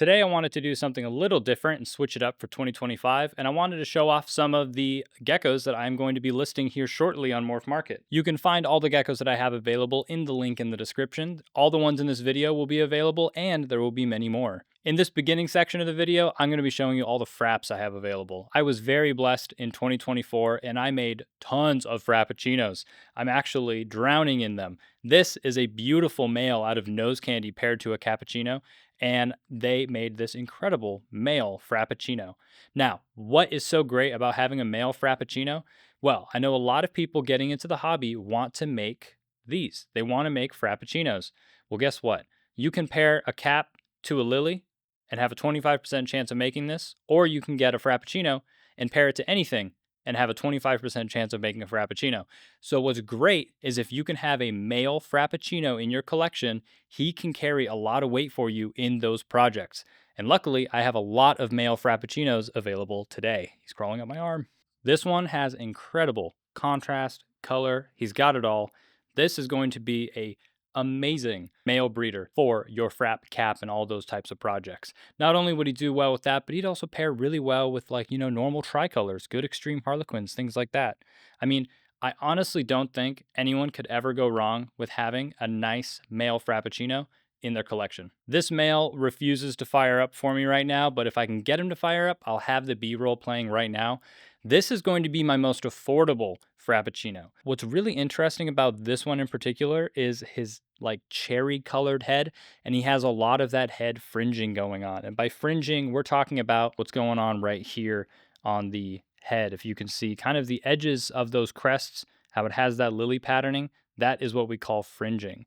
Today, I wanted to do something a little different and switch it up for 2025, and I wanted to show off some of the geckos that I'm going to be listing here shortly on Morph Market. You can find all the geckos that I have available in the link in the description. All the ones in this video will be available, and there will be many more. In this beginning section of the video, I'm going to be showing you all the fraps I have available. I was very blessed in 2024, and I made tons of frappuccinos. I'm actually drowning in them. This is a beautiful male out of nose candy paired to a cappuccino, and they made this incredible male Frappuccino. Now, what is so great about having a male Frappuccino? Well, I know a lot of people getting into the hobby want to make these. They want to make Frappuccinos. Well, guess what? You can pair a cap to a lily and have a 25% chance of making this, or you can get a Frappuccino and pair it to anything and have a 25% chance of making a Frappuccino. So what's great is if you can have a male Frappuccino in your collection, he can carry a lot of weight for you in those projects. And luckily, I have a lot of male Frappuccinos available today. He's crawling up my arm. This one has incredible contrast, color. He's got it all. This is going to be a amazing male breeder for your frap cap and all those types of projects. Not only would he do well with that, but he'd also pair really well with normal tricolors, good extreme harlequins, things like that. I mean, I honestly don't think anyone could ever go wrong with having a nice male frappuccino in their collection. This male refuses to fire up for me right now, but if I can get him to fire up, I'll have the B-roll playing right now. This is going to be my most affordable Frappuccino. What's really interesting about this one in particular is his cherry colored head, and he has a lot of that head fringing going on. And by fringing, we're talking about what's going on right here on the head. If you can see kind of the edges of those crests, how it has that lily patterning, that is what we call fringing.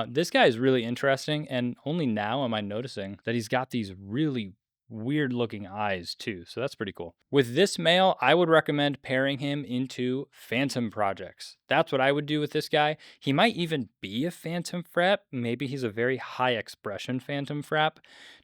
This guy is really interesting, and only now am I noticing that he's got these really weird looking eyes too, so that's pretty cool. With this male, I would recommend pairing him into phantom projects. That's what I would do with this guy. He might even be a phantom frap. Maybe he's a very high expression phantom frap.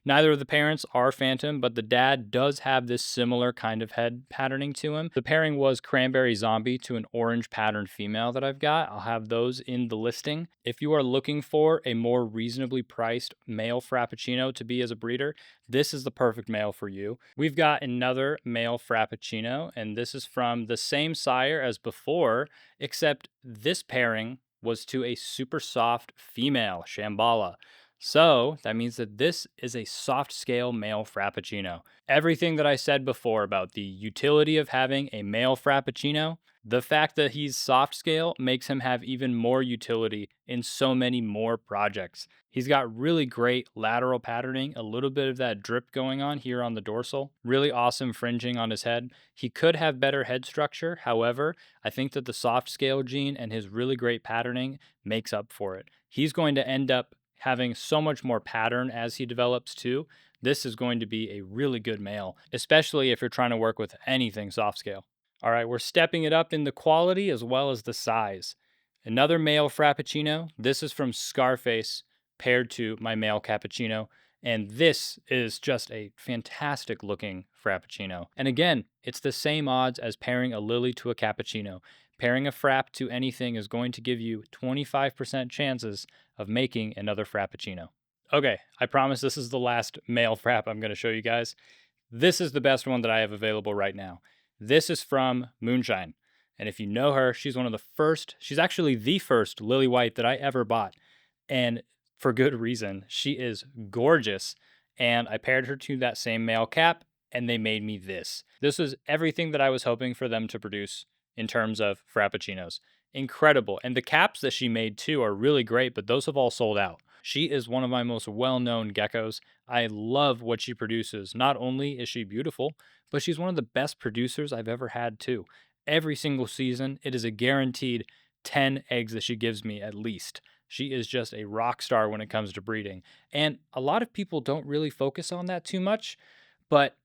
Neither of the parents are phantom, but the dad does have this similar kind of head patterning to him. The pairing was cranberry zombie to an orange patterned female that I've got. I'll have those in the listing. If you are looking for a more reasonably priced male frappuccino to be as a breeder, this is the perfect male for you. We've got another male Frappuccino, and this is from the same sire as before, except this pairing was to a super soft female, Shambhala. So that means that this is a soft scale male Frappuccino. Everything that I said before about the utility of having a male Frappuccino, the fact that he's soft scale makes him have even more utility in so many more projects. He's got really great lateral patterning, a little bit of that drip going on here on the dorsal, really awesome fringing on his head. He could have better head structure. However, I think that the soft scale gene and his really great patterning makes up for it. He's going to end up having so much more pattern as he develops too. This is going to be a really good male, especially if you're trying to work with anything soft scale. All right, we're stepping it up in the quality as well as the size. Another male Frappuccino. This is from Scarface paired to my male Cappuccino. And this is just a fantastic looking Frappuccino. And again, it's the same odds as pairing a lily to a Cappuccino. Pairing a frap to anything is going to give you 25% chances of making another Frappuccino. Okay, I promise this is the last male frap I'm going to show you guys. This is the best one that I have available right now. This is from Moonshine. And if you know her, she's one of the first, she's actually the first lily white that I ever bought. And for good reason. She is gorgeous. And I paired her to that same male cap, and they made me this. This was everything that I was hoping for them to produce in terms of Frappuccinos. Incredible. And the caps that she made too are really great, but those have all sold out. She is one of my most well-known geckos. I love what she produces. Not only is she beautiful, but she's one of the best producers I've ever had too. Every single season, it is a guaranteed 10 eggs that she gives me at least. She is just a rock star when it comes to breeding. And a lot of people don't really focus on that too much, but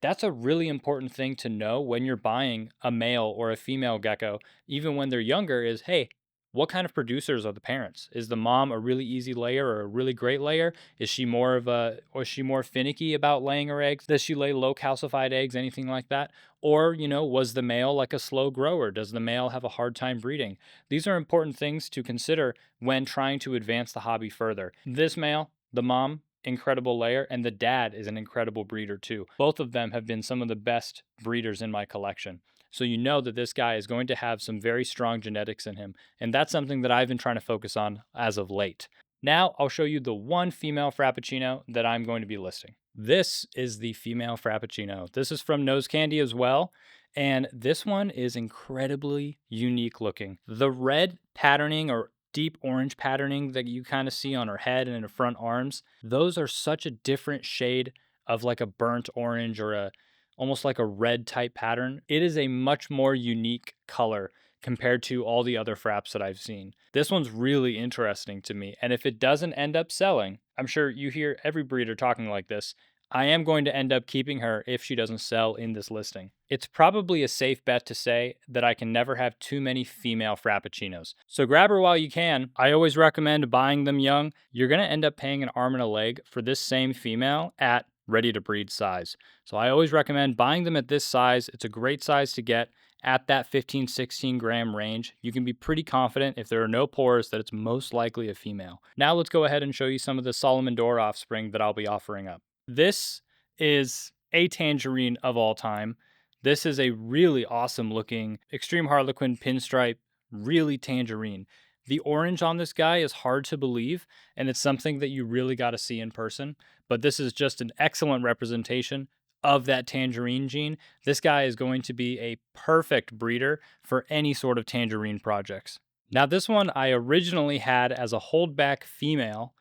that's a really important thing to know when you're buying a male or a female gecko, even when they're younger, is, hey, what kind of producers are the parents? Is the mom a really easy layer or a really great layer? Is she more of a, or is she more finicky about laying her eggs? Does she lay low calcified eggs, anything like that? Or, was the male like a slow grower? Does the male have a hard time breeding? These are important things to consider when trying to advance the hobby further. This male, the mom, incredible layer, and the dad is an incredible breeder too. Both of them have been some of the best breeders in my collection. So you know that this guy is going to have some very strong genetics in him, and that's something that I've been trying to focus on as of late. Now I'll show you the one female Frappuccino that I'm going to be listing. This is the female Frappuccino. This is from Nose Candy as well, and this one is incredibly unique looking. The red patterning or deep orange patterning that you kind of see on her head and her front arms, those are such a different shade of like a burnt orange or a almost like a red type pattern. It is a much more unique color compared to all the other fraps that I've seen. This one's really interesting to me, and if it doesn't end up selling, I'm sure you hear every breeder talking like this, I am going to end up keeping her if she doesn't sell in this listing. It's probably a safe bet to say that I can never have too many female Frappuccinos. So grab her while you can. I always recommend buying them young. You're going to end up paying an arm and a leg for this same female at ready to breed size. So I always recommend buying them at this size. It's a great size to get at that 15, 16 gram range. You can be pretty confident if there are no pores that it's most likely a female. Now let's go ahead and show you some of the Solomon d'Or offspring that I'll be offering up. This is a Tangerine of all time. This is a really awesome looking Extreme Harlequin pinstripe, really Tangerine. The orange on this guy is hard to believe, and it's something that you really got to see in person, but this is just an excellent representation of that Tangerine gene. This guy is going to be a perfect breeder for any sort of Tangerine projects. Now this one I originally had as a holdback female,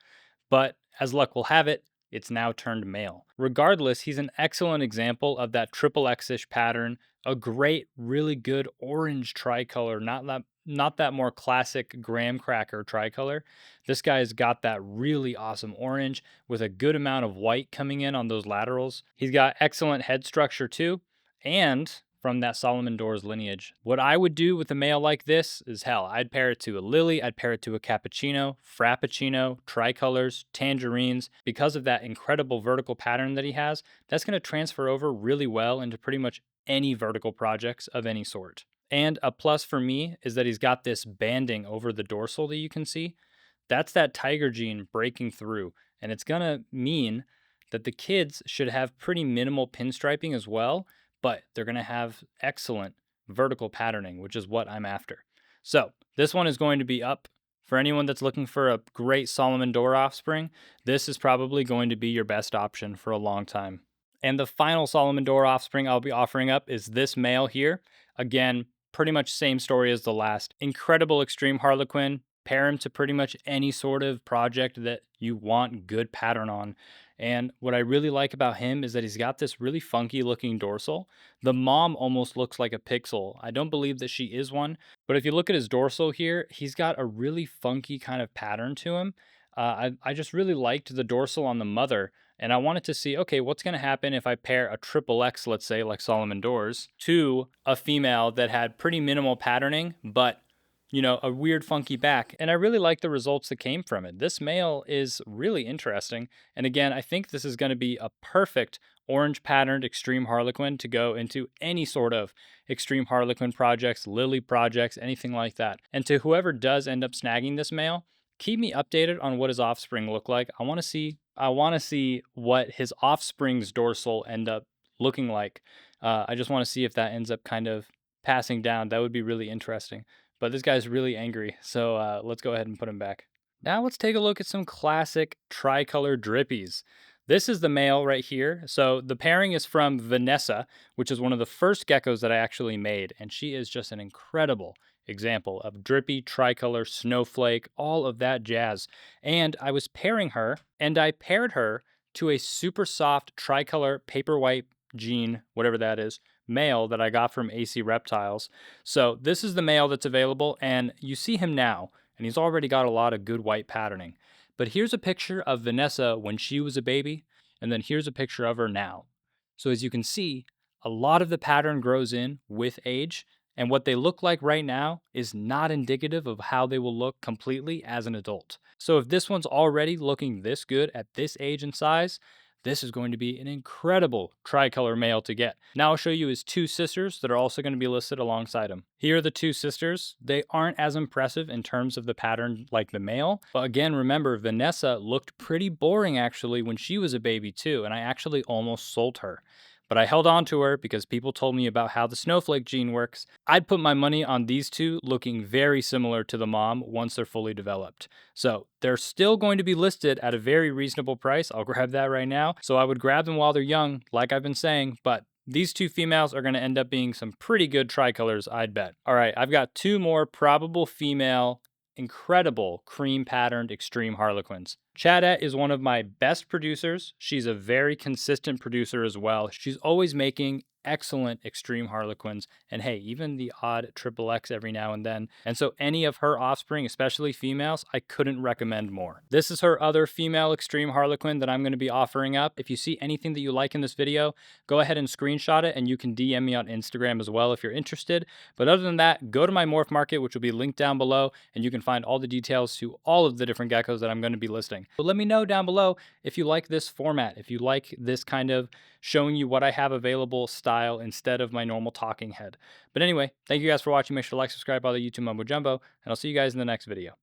but as luck will have it, it's now turned male. Regardless, he's an excellent example of that triple X-ish pattern, a great, really good orange tricolor, not that more classic graham cracker tricolor. This guy's got that really awesome orange with a good amount of white coming in on those laterals. He's got excellent head structure too, and from that Solomon d'Or's lineage. What I would do with a male like this is hell, I'd pair it to a lily, I'd pair it to a cappuccino, frappuccino, tricolors, tangerines. Because of that incredible vertical pattern that he has, that's going to transfer over really well into pretty much any vertical projects of any sort. And a plus for me is that he's got this banding over the dorsal that you can see. That's that tiger gene breaking through, and it's going to mean that the kids should have pretty minimal pinstriping as well, but they're going to have excellent vertical patterning, which is what I'm after. So this one is going to be up. For anyone that's looking for a great Solomon d'Or offspring, this is probably going to be your best option for a long time. And the final Solomon d'Or offspring I'll be offering up is this male here. Again, pretty much same story as the last. Incredible Extreme Harlequin. Pair him to pretty much any sort of project that you want good pattern on. And what I really like about him is that he's got this really funky looking dorsal. The mom almost looks like a pixel. I don't believe that she is one, but if you look at his dorsal here, he's got a really funky kind of pattern to him. I just really liked the dorsal on the mother, and I wanted to see, okay, what's going to happen if I pair a triple X, let's say, like Solomon d'Or's, to a female that had pretty minimal patterning, but a weird funky back. And I really like the results that came from it. This male is really interesting. And again, I think this is going to be a perfect orange patterned Extreme Harlequin to go into any sort of Extreme Harlequin projects, Lily projects, anything like that. And to whoever does end up snagging this male, keep me updated on what his offspring look like. I want to see what his offspring's dorsal end up looking like. I just want to see if that ends up kind of passing down. That would be really interesting. But this guy's really angry, so let's go ahead and put him back. Now let's take a look at some classic tricolor drippies. This is the male right here. So the pairing is from Vanessa, which is one of the first geckos that I actually made, and she is just an incredible example of drippy, tricolor, snowflake, all of that jazz. And I was pairing her, and I paired her to a super soft tricolor paper white gene, whatever that is, male that I got from AC Reptiles. So this is the male that's available, and you see him now, and he's already got a lot of good white patterning. But here's a picture of Vanessa when she was a baby, and then here's a picture of her now. So as you can see, a lot of the pattern grows in with age, and what they look like right now is not indicative of how they will look completely as an adult. So if this one's already looking this good at this age and size, this is going to be an incredible tricolor male to get. Now I'll show you his two sisters that are also going to be listed alongside him. Here are the two sisters. They aren't as impressive in terms of the pattern like the male, but again, remember, Vanessa looked pretty boring actually when she was a baby too, and I actually almost sold her. But I held on to her because people told me about how the snowflake gene works. I'd put my money on these two looking very similar to the mom once they're fully developed. So they're still going to be listed at a very reasonable price. I'll grab that right now. So I would grab them while they're young, like I've been saying, but these two females are going to end up being some pretty good tricolors, I'd bet. All right, I've got two more probable female incredible cream patterned extreme harlequins. Chadette is one of my best producers. She's a very consistent producer as well. She's always making excellent extreme harlequins, and hey, even the odd triple X every now and then. And so any of her offspring, especially females, I couldn't recommend more. This is her other female extreme harlequin that I'm going to be offering up. If you see anything that you like in this video, go ahead and screenshot it, and you can DM me on Instagram as well if you're interested. But other than that, go to my morph market, which will be linked down below, and you can find all the details to all of the different geckos that I'm going to be listing. But let me know down below if you like this format, if you like this kind of showing you what I have available style instead of my normal talking head. But anyway, thank you guys for watching. Make sure to like, subscribe, all the YouTube mumbo jumbo, and I'll see you guys in the next video.